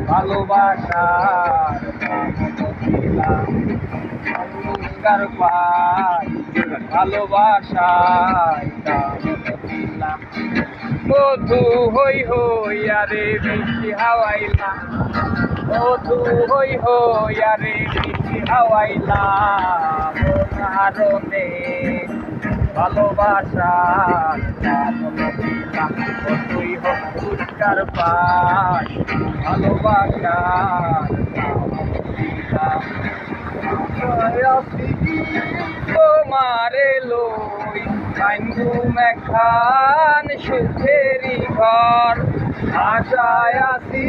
ভালোবাসার পুরস্কার পাই ভালোবাসায় দিলাম মধু হই হই আরে বেশি হাওয়াইলা মধু হই হই আরে বেশি হাওয়াইলা হারণে ভালোবাসার তুই হোক পুরস্কার পাই ভালোবাসার তোমারে লই বাইন্দু মেখান সুখেরি ঘর আশায় আসি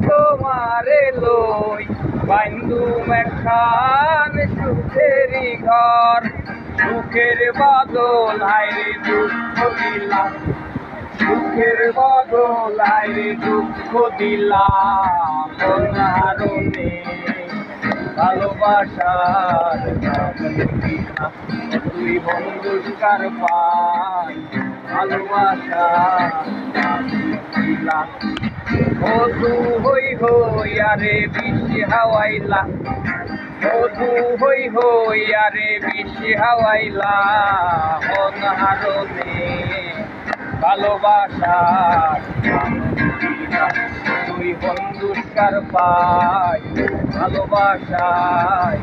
তোমারে লই বাইন্দু মেখান সুখেরি ঘর সুখের বাদল হায়রে দুঃখ দিলাম সুখের বদল আইরে দুঃখ দিলাম হারণে ভালোবাসার তুই বন্ধুস্কার পাই ভালোবাসা মধু হই হই আরে বেশি হাওয়াইলা মধু হই হই আরে বেশি হাওয়াইলা মন হারণে ভালোবাসার তুই বন্ধুস্কার পাই ভালোবাসায়